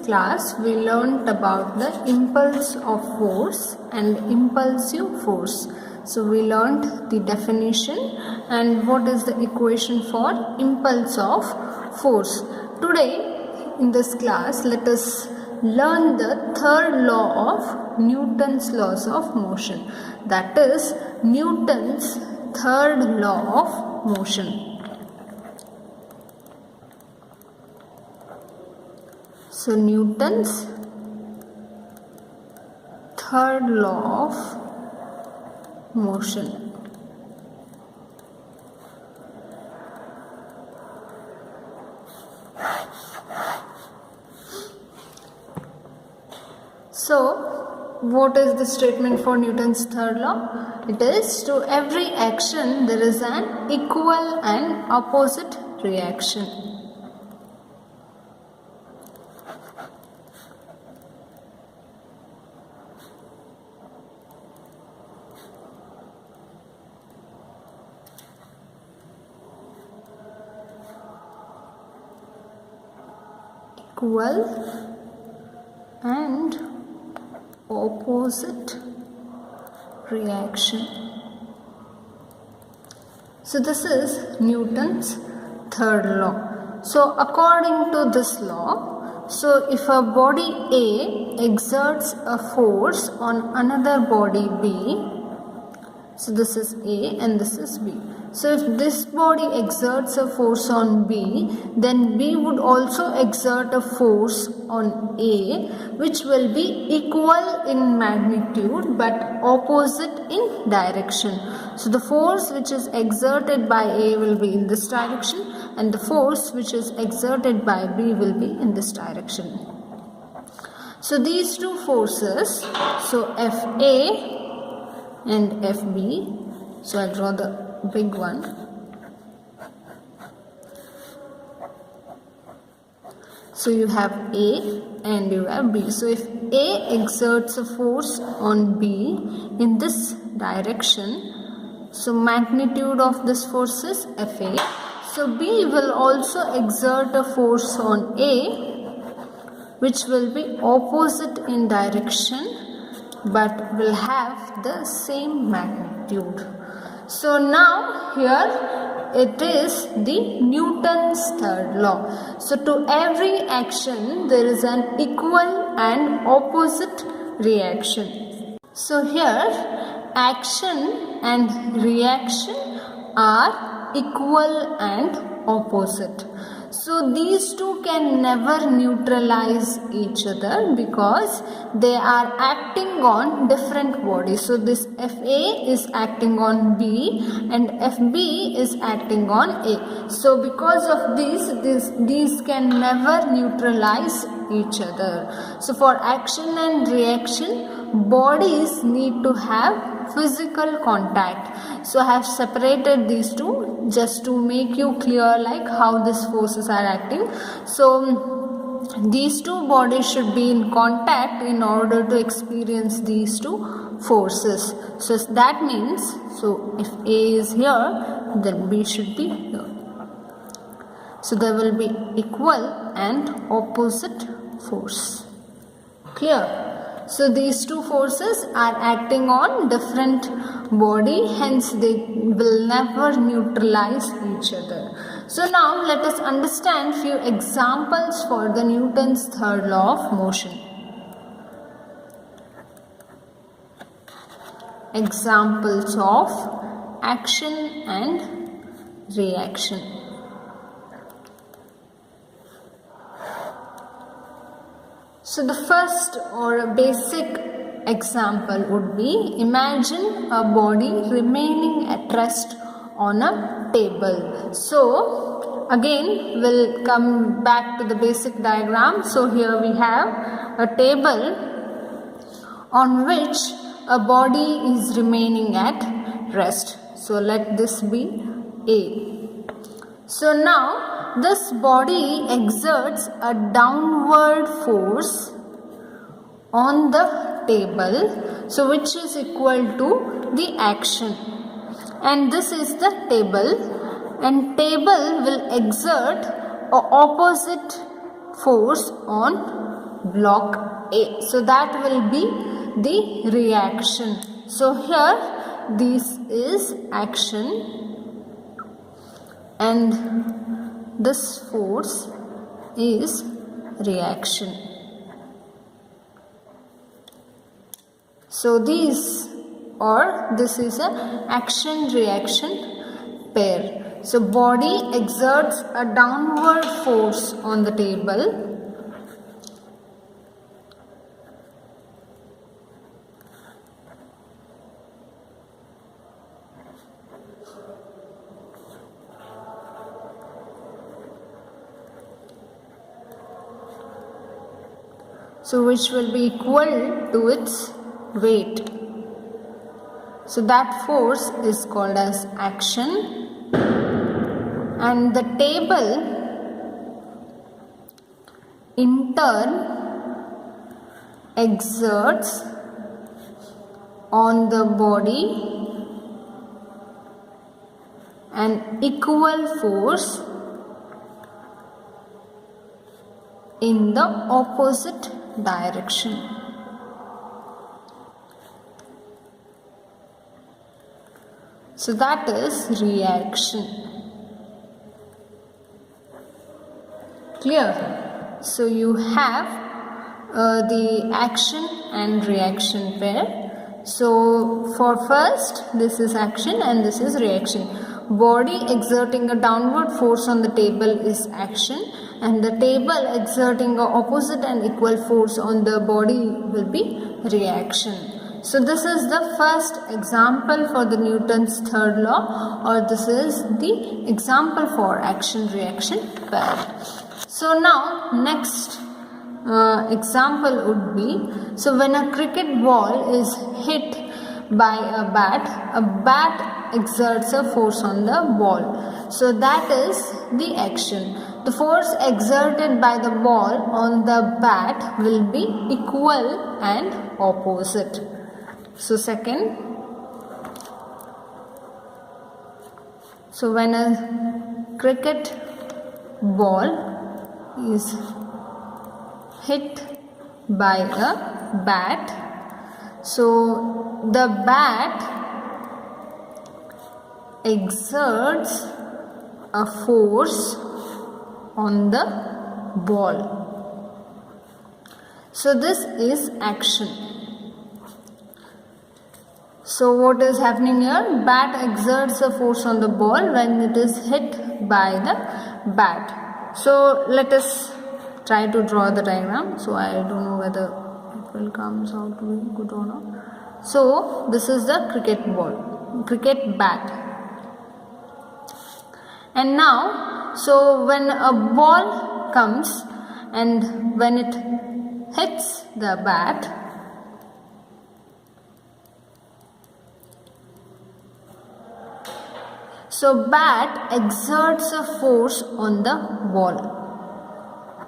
class we learnt about the impulse of force and impulsive force. So we learnt the definition and what is the equation for impulse of force. Today in this class let us learn the third law of Newton's laws of motion, that is Newton's third law of motion. So Newton's third law of motion. So what is the statement for Newton's third law? It is, to every action there is an equal and opposite reaction. Equal and opposite reaction. So this is Newton's third law. So according to this law, so if a body A exerts a force on another body B, so this is A and this is B. So if this body exerts a force on B, then B would also exert a force on A, which will be equal in magnitude but opposite in direction. So the force which is exerted by A will be in this direction and the force which is exerted by B will be in this direction. So these two forces, so FA and FB, so I'll draw the big one. So you have A and you have B. So if A exerts a force on B in this direction, so magnitude of this force is Fa. So B will also exert a force on A, which will be opposite in direction but will have the same magnitude. So now here it is the Newton's third law. So to every action there is an equal and opposite reaction. So here action and reaction are equal and opposite. So these two can never neutralize each other because they are acting on different bodies. So this Fa is acting on B and Fb is acting on A. So because of these can never neutralize each other. So for action and reaction, bodies need to have physical contact. So I have separated these two just to make you clear like how these forces are acting. So these two bodies should be in contact in order to experience these two forces. So that means, so if A is here, then B should be here. So there will be equal and opposite force. Clear? So these two forces are acting on different body, hence they will never neutralize each other. So now let us understand few examples for the Newton's third law of motion. Examples of action and reaction. So the first or a basic example would be, imagine a body remaining at rest on a table. So again we'll come back to the basic diagram. So here we have a table on which a body is remaining at rest. So let this be A. So now this body exerts a downward force on the table, so which is equal to the action, and this is the table, and table will exert a opposite force on block A. So that will be the reaction. So here this is action and this force is reaction. So this is a action reaction pair. So body exerts a downward force on the table. So which will be equal to its weight. So that force is called as action, and the table in turn exerts on the body an equal force in the opposite direction. So that is reaction. Clear? So you have the action and reaction pair. So for first, this is action and this is reaction. Body exerting a downward force on the table is action, and the table exerting a opposite and equal force on the body will be reaction. So this is the first example for the Newton's third law, or this is the example for action-reaction pair. So now next example would be, so when a cricket ball is hit by a bat exerts a force on the ball. So that is the action. The force exerted by the ball on the bat will be equal and opposite. So second, so when a cricket ball is hit by a bat, so the bat exerts a force on the ball. So this is action. So what is happening here? Bat exerts a force on the ball when it is hit by the bat. So let us try to draw the diagram. So I don't know whether it will come out to be good or not. So this is the cricket bat. And now, so when a ball comes and when it hits the bat, so bat exerts a force on the ball.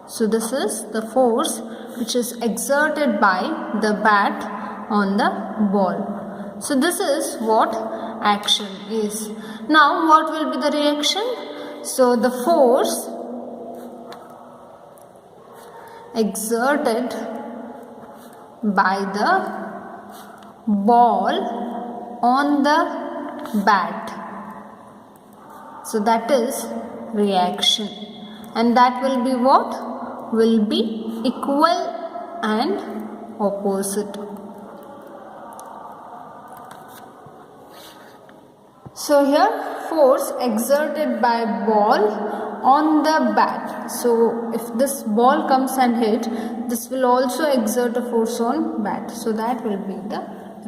So this is the force which is exerted by the bat on the ball. So this is what action is. Now what will be the reaction? So the force exerted by the ball on the bat. So that is reaction, and that will be what? Will be equal and opposite. So here force exerted by ball on the bat. So if this ball comes and hit, this will also exert a force on bat. So that will be the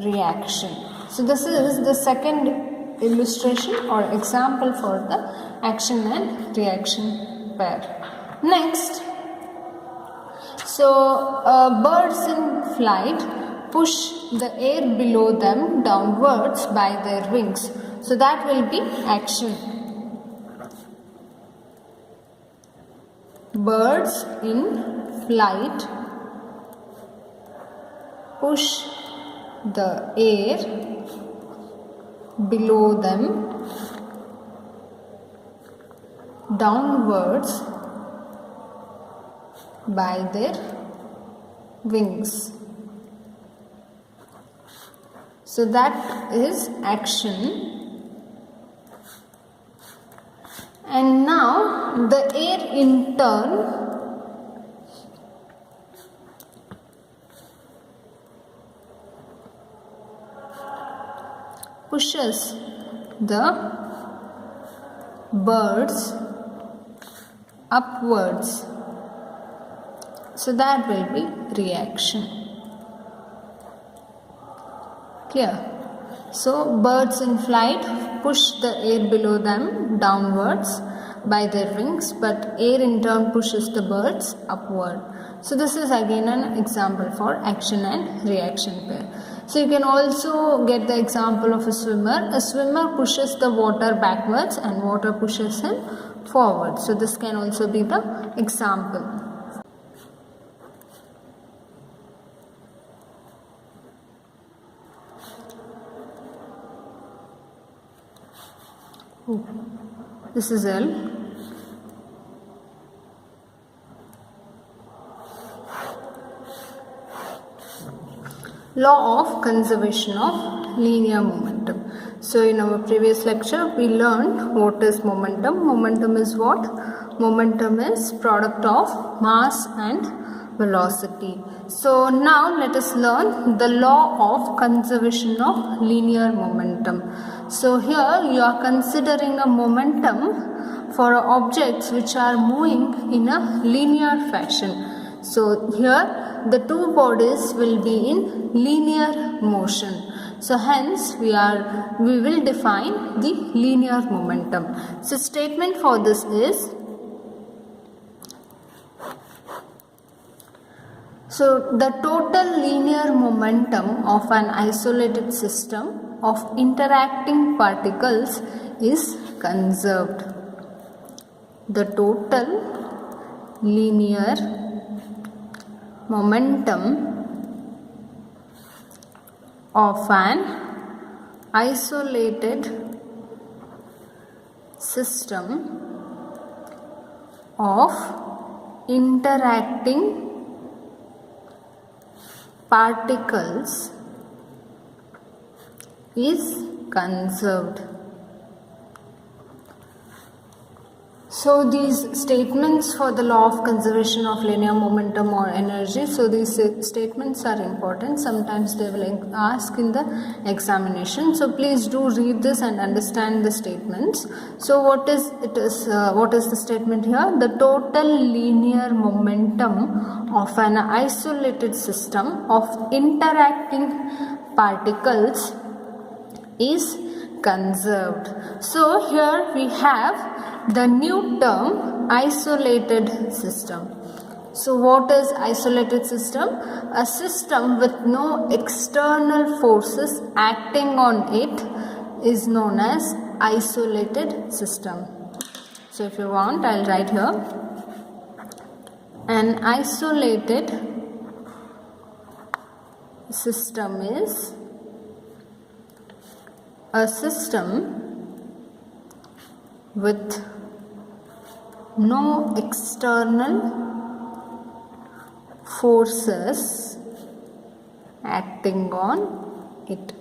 reaction. So this is the second illustration or example for the action and reaction pair. Next, so birds in flight push the air below them downwards by their wings. So that will be action. Birds in flight push the air below them downwards by their wings. So that is action. And now the air in turn pushes the birds upwards. So that will be reaction. Clear? So birds in flight push the air below them downwards by their wings, but air in turn pushes the birds upward. So this is again an example for action and reaction pair. So you can also get the example of a swimmer. A swimmer pushes the water backwards and water pushes him forward. So this can also be the example. This is L. Law of conservation of linear momentum. So in our previous lecture we learned what is momentum. Momentum is what? Momentum is product of mass and velocity. So now let us learn the law of conservation of linear momentum. So here you are considering a momentum for objects which are moving in a linear fashion. So here the two bodies will be in linear motion. So hence we will define the linear momentum. So statement for this is, so the total linear momentum of an isolated system of interacting particles is conserved. The total linear momentum of an isolated system of interacting particles is conserved. So these statements for the law of conservation of linear momentum or energy, so these statements are important. Sometimes they will ask in the examination. So please do read this and understand the statements. So what is the statement here? The total linear momentum of an isolated system of interacting particles is conserved. So here we have the new term isolated system. So what is isolated system? A system with no external forces acting on it is known as isolated system. So if you want, I'll write here. An isolated system is a system with no external forces acting on it.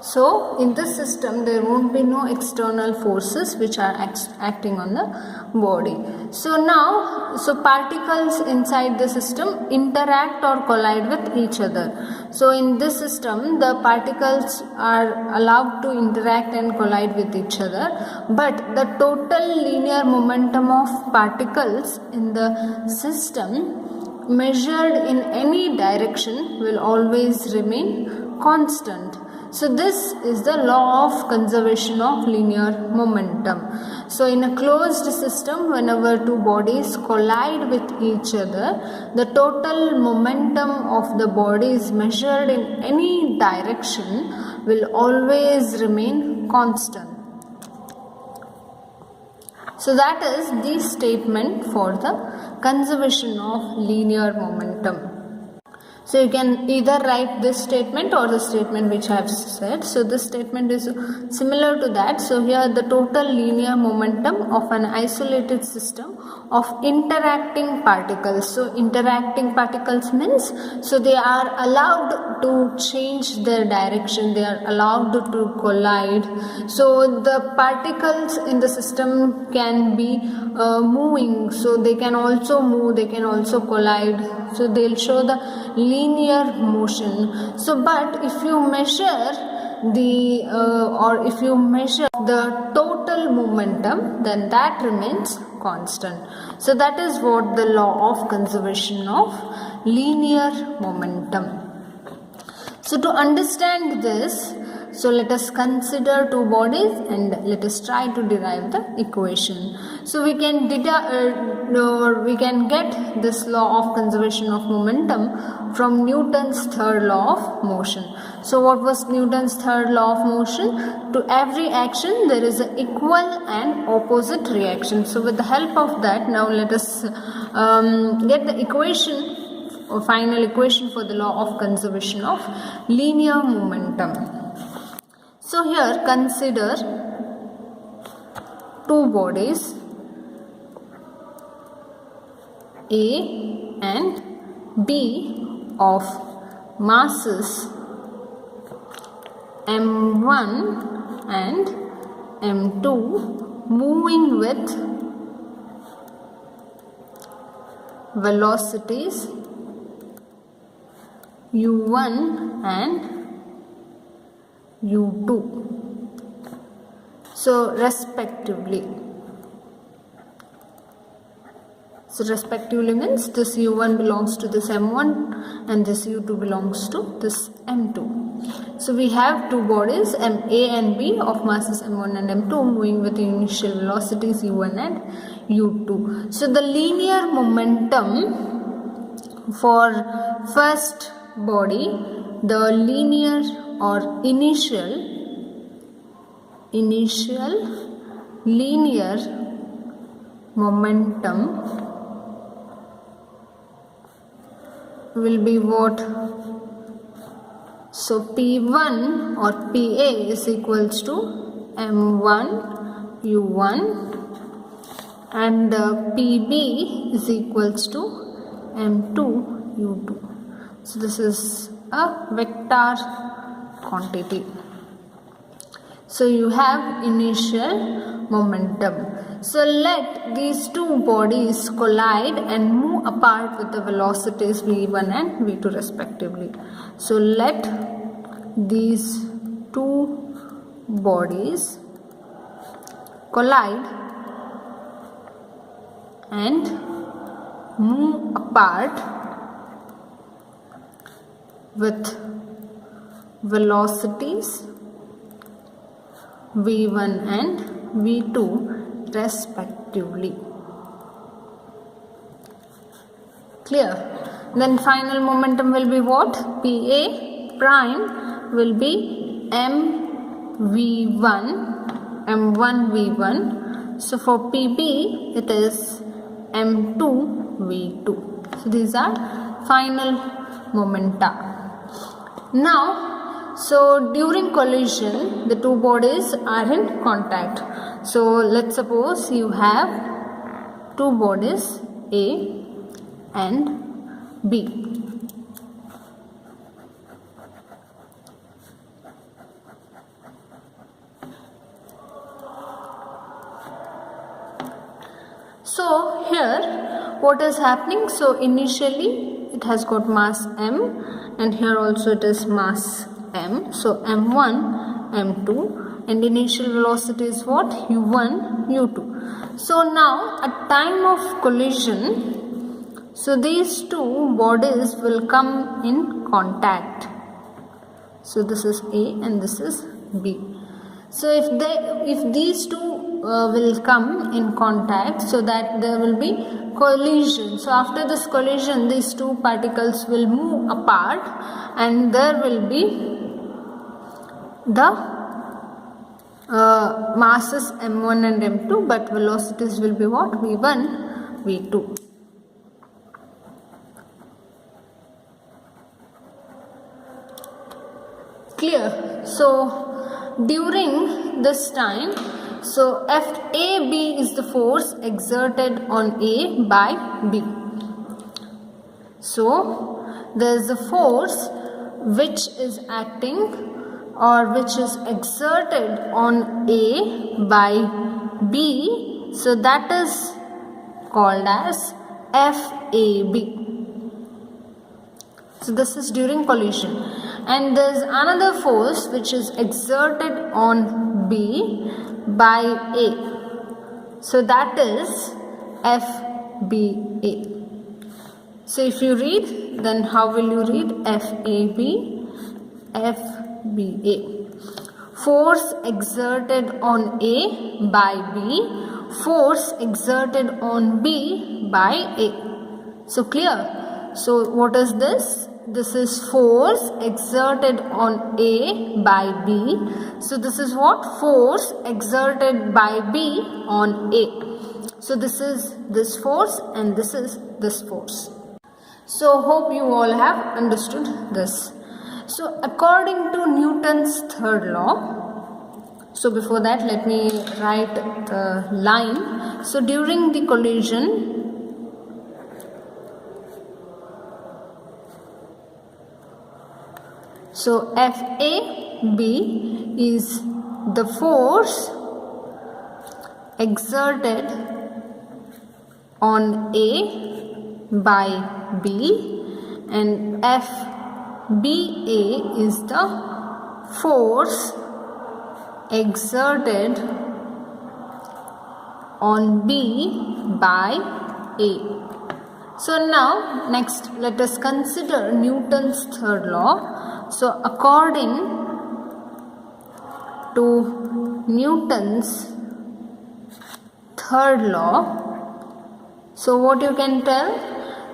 So in this system there won't be no external forces which are acting on the body. So now, particles inside the system interact or collide with each other. So in this system the particles are allowed to interact and collide with each other, but the total linear momentum of particles in the system measured in any direction will always remain constant. So this is the law of conservation of linear momentum. So in a closed system, whenever two bodies collide with each other, the total momentum of the bodies measured in any direction will always remain constant. So that is the statement for the conservation of linear momentum. So you can either write this statement or the statement which I have said. So this statement is similar to that. So here the total linear momentum of an isolated system of interacting particles. So interacting particles means, so they are allowed to change their direction, they are allowed to collide. So the particles in the system can be moving, so they can also move, they can also collide, so they'll show the linear motion. So but if you measure the if you measure the total momentum, then that remains constant. So that is what the law of conservation of linear momentum. So to understand this, so let us consider two bodies and let us try to derive the equation. So we can get this law of conservation of momentum from Newton's third law of motion. So what was Newton's third law of motion? To every action there is an equal and opposite reaction. So with the help of that, now let us get the equation or final equation for the law of conservation of linear momentum. So here consider two bodies A and B of masses m1 and m2 moving with velocities u1 and u2, so respectively. So respectively means this u1 belongs to this m1 and this u2 belongs to this m2. So we have two bodies A and B of masses m1 and m2 moving with initial velocities u1 and u2. So the linear momentum for first body, the linear or initial linear momentum will be what? So P1 or PA is equals to m1 u1 and PB is equals to m2 u2. So this is a vector quantity. So you have initial momentum. So let these two bodies collide and move apart with the velocities v1 and v2 respectively. So let these two bodies collide and move apart with velocities v1 and v2 respectively. Clear? Then final momentum will be what? PA prime will be m1 v1. So for PB it is m2 v2. So these are final momenta. Now, so during collision the two bodies are in contact. So let's suppose you have two bodies A and B. So here what is happening? So initially it has got mass m and here also it is mass m. So m1, m2 and initial velocity is what? u1, u2. So now at time of collision, so these two bodies will come in contact. So this is A and this is B. So if these two will come in contact, so that there will be collision. So after this collision these two particles will move apart and there will be the masses m1 and m2 but velocities will be what? v1, v2. Clear? So during this time, so FAB is the force exerted on A by B. So there is a force which is acting or which is exerted on A by B. So that is called as FAB. So this is during collision. And there is another force which is exerted on B by A. So that is FBA. So if you read, then how will you read? FAB, FBA. Force exerted on A by B, force exerted on B by A. So clear? So what is this? This is force exerted on A by B. So this is what? Force exerted by B on A. So this is this force and this is this force. So hope you all have understood this. So according to Newton's third law, so before that let me write the line. So during the collision, so FAB is the force exerted on A by B, and FBA is the force exerted on B by A. So now next let us consider Newton's third law. So according to Newton's third law, so what you can tell?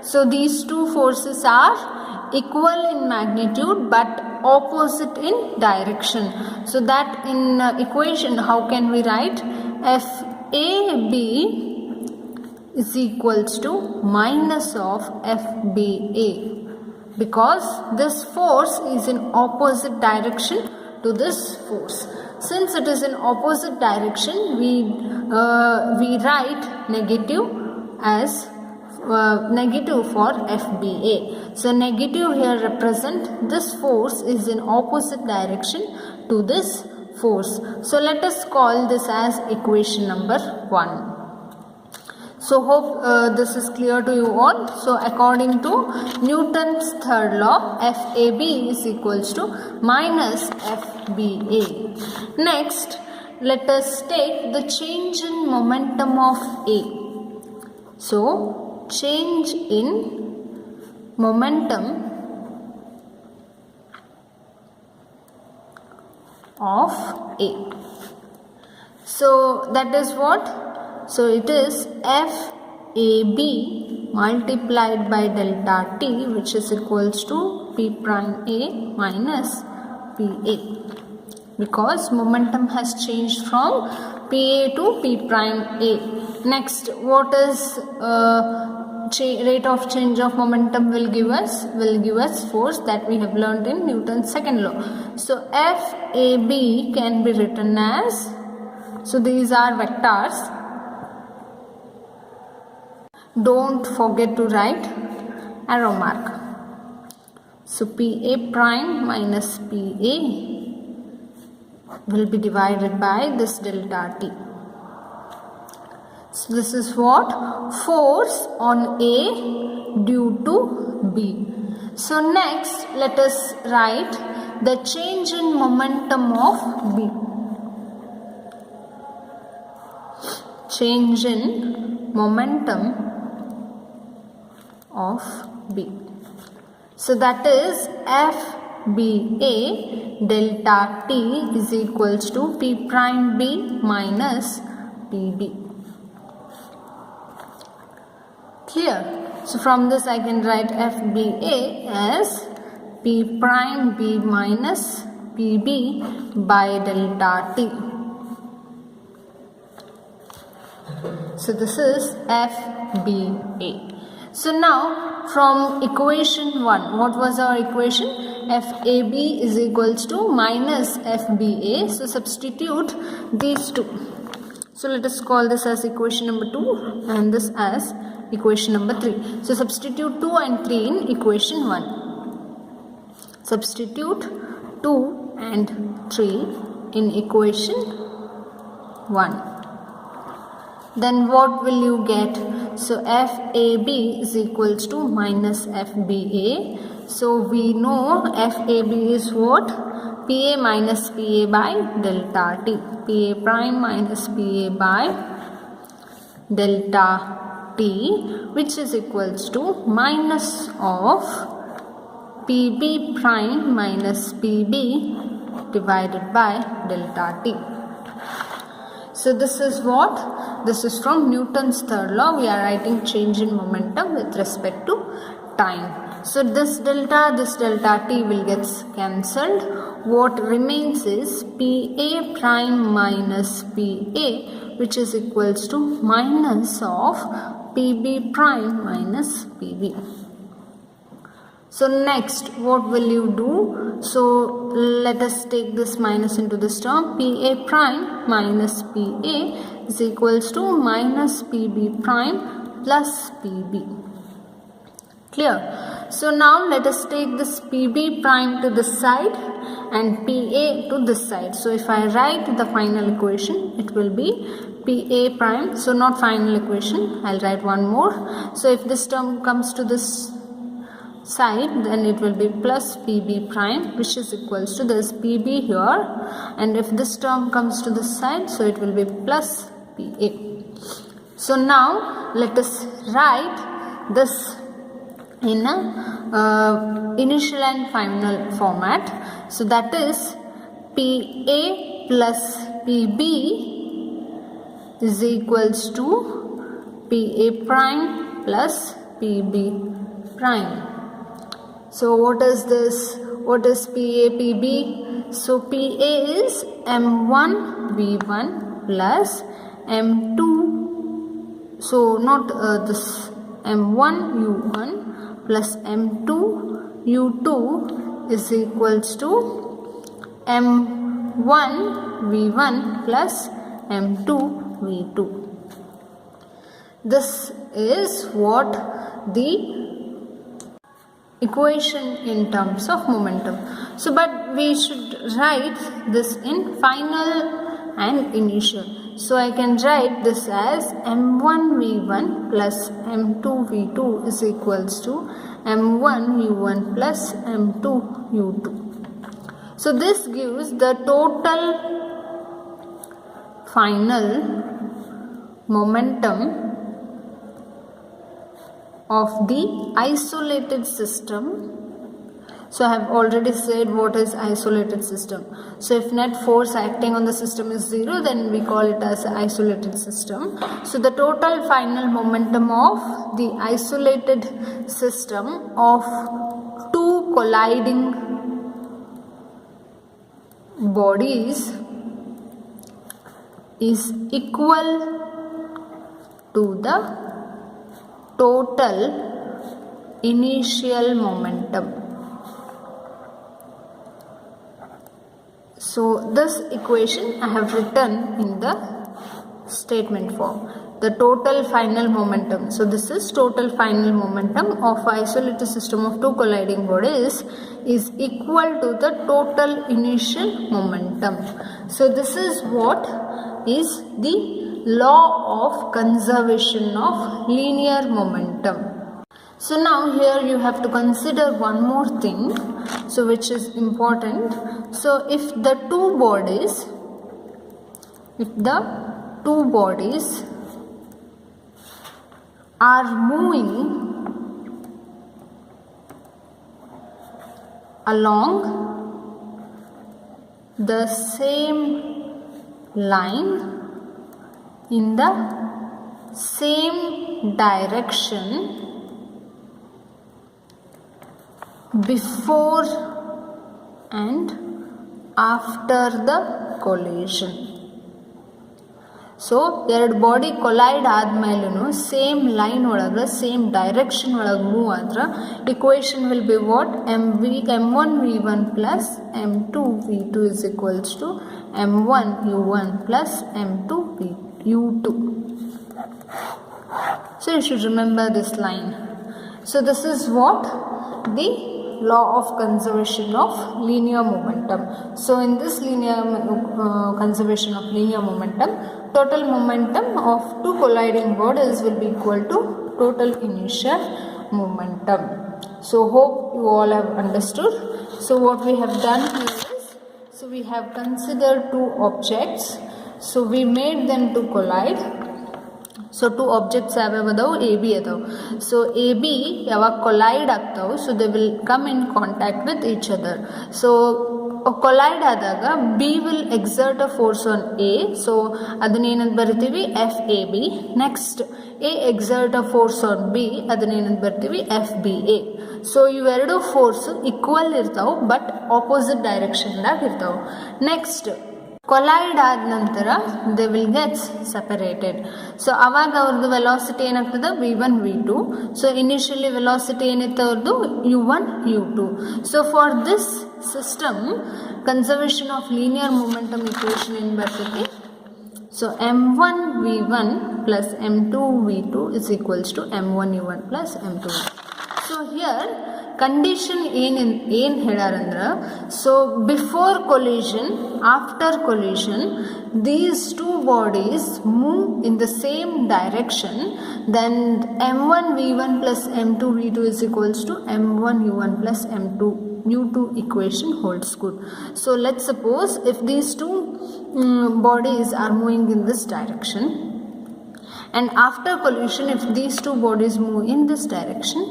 So these two forces are equal in magnitude but opposite in direction. So that in equation, how can we write? FAB is equals to minus of FBA, because this force is in opposite direction to this force. Since it is in opposite direction, we write negative as negative for FBA. So negative here represent this force is in opposite direction to this force. So let us call this as equation number 1. So hope this is clear to you all. So according to Newton's third law, FAB is equals to minus FBA. Next, let us take the change in momentum of A. So change in momentum of A. So that is what? So it is FAB multiplied by delta T, which is equals to P prime A minus PA, because momentum has changed from PA to P prime A. Next, what is rate of change of momentum will give us? Will give us force, that we have learned in Newton's second law. So FAB can be written as, so these are vectors. Don't forget to write arrow mark. So PA prime minus PA will be divided by this delta T. So this is what? Force on A due to B. So next let us write the change in momentum of B. Change in momentum of B. So that is FBA delta T is equals to P prime B minus PB. Clear? So from this I can write FBA as P prime B minus PB by delta T. So this is FBA. So now from equation 1. What was our equation? FAB is equals to minus FBA. So substitute these two. So let us call this as equation number 2 and this as equation number 3. So substitute 2 and 3 in equation 1. Substitute 2 and 3 in equation 1. Then what will you get? So FAB is equals to minus FBA. So we know FAB is what? PA minus PA by delta T. PA prime minus PA by delta T, which is equals to minus of PB prime minus PB divided by delta T. So this is what? This is from Newton's third law. We are writing change in momentum with respect to time. So this delta T will get cancelled. What remains is PA prime minus PA, which is equals to minus of PB prime minus PB. So next, what will you do? So let us take this minus into this term. PA prime minus PA is equals to minus PB prime plus PB. Clear? So now let us take this PB prime to this side and PA to this side. So if I write the final equation, it will be PA prime. So not final equation, I'll write one more. So if this term comes to this side, then it will be plus PB prime, which is equals to this PB here, and if this term comes to this side, so it will be plus PA. So now let us write this in a initial and final format. So that is PA plus PB is equals to PA prime plus PB prime. So what is this? What is PA PB? So PA is M1 V1 plus M2. So not this M1 U1 plus M2 U2 is equals to M1 V1 plus M2 V2. This is what the equation in terms of momentum. So but we should write this in final and initial. So I can write this as M1 V1 plus M2 V2 is equals to M1 U1 plus M2 U2. So this gives the total final momentum of the isolated system. So I have already said what is isolated system. So if net force acting on the system is 0, then we call it as an isolated system. So the total final momentum of the isolated system of two colliding bodies is equal to the total initial momentum. So this equation I have written in the statement form. The total final momentum. So this is total final momentum of isolated system of two colliding bodies is equal to the total initial momentum. So this is what is the law of conservation of linear momentum. So now here you have to consider one more thing, so which is important. So if the two bodies are moving along the same line in the same direction before and after the collision. So ಎರಡು body collide ಆದ್ಮೇಲೂ same line ಒಳಗೆ same direction ಒಳಗೆ move ಆದ್ರೆ equation will be what m1v1 plus m2v2 is equals to m1u1 plus m2u2. So you should remember this line. So this is what the law of conservation of linear momentum. So in this linear conservation of linear momentum, total momentum of two colliding bodies will be equal to total initial momentum. So hope you all have understood. So what we have done here is, so we have considered two objects, so we made them to collide. So two objects ಯಾವ್ಯಾವ ಅದಾವು, A B ಅದಾವು. So A B ಯಾವಾಗ collide ಆಗ್ತಾವೆ, so they will come in contact with each other. So collide ಆದಾಗ B will exert a force on A, so ಅದನ್ನೇನಂತ ಬರಿತೀವಿ F A B. Next A exert a force on B, ಅದನ್ನೇನಂತ ಬರ್ತೀವಿ F B A. So ಇವೆರಡು force equal ಇರ್ತಾವೆ but opposite ಡೈರೆಕ್ಷನ್ದಾಗ ಇರ್ತಾವೆ. Next collide ಆದ ನಂತರ they will gets separated. So ಅವಾಗ ಅವ್ರದ್ದು ವೆಲಾಸಿಟಿ ಏನಾಗ್ತದೆ v1 v2. So initially velocity ಏನಿತ್ತು ಅವ್ರದ್ದು u1 u2. So for this system conservation of linear momentum equation ಏನು ಬರ್ತೈತಿ, so m1 v1 plus m2 v2 is equals to m1 u1 plus m2 v2. So here condition ಏನು ಹೇಳಾರಂದ್ರೆ, so before collision, after collision, these two bodies move in the same direction, then m1 v1 plus m2 v2 is equals to m1 u1 plus m2 u2 equation holds good. So let's suppose if these two bodies are moving in this direction, and after collision if these two bodies move in this direction,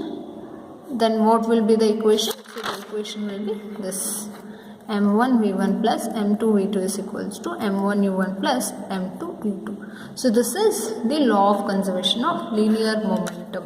then what will be the equation? So the equation will be this: m1 v1 plus m2 v2 is equals to m1 u1 plus m2 u2. So this is the law of conservation of linear momentum.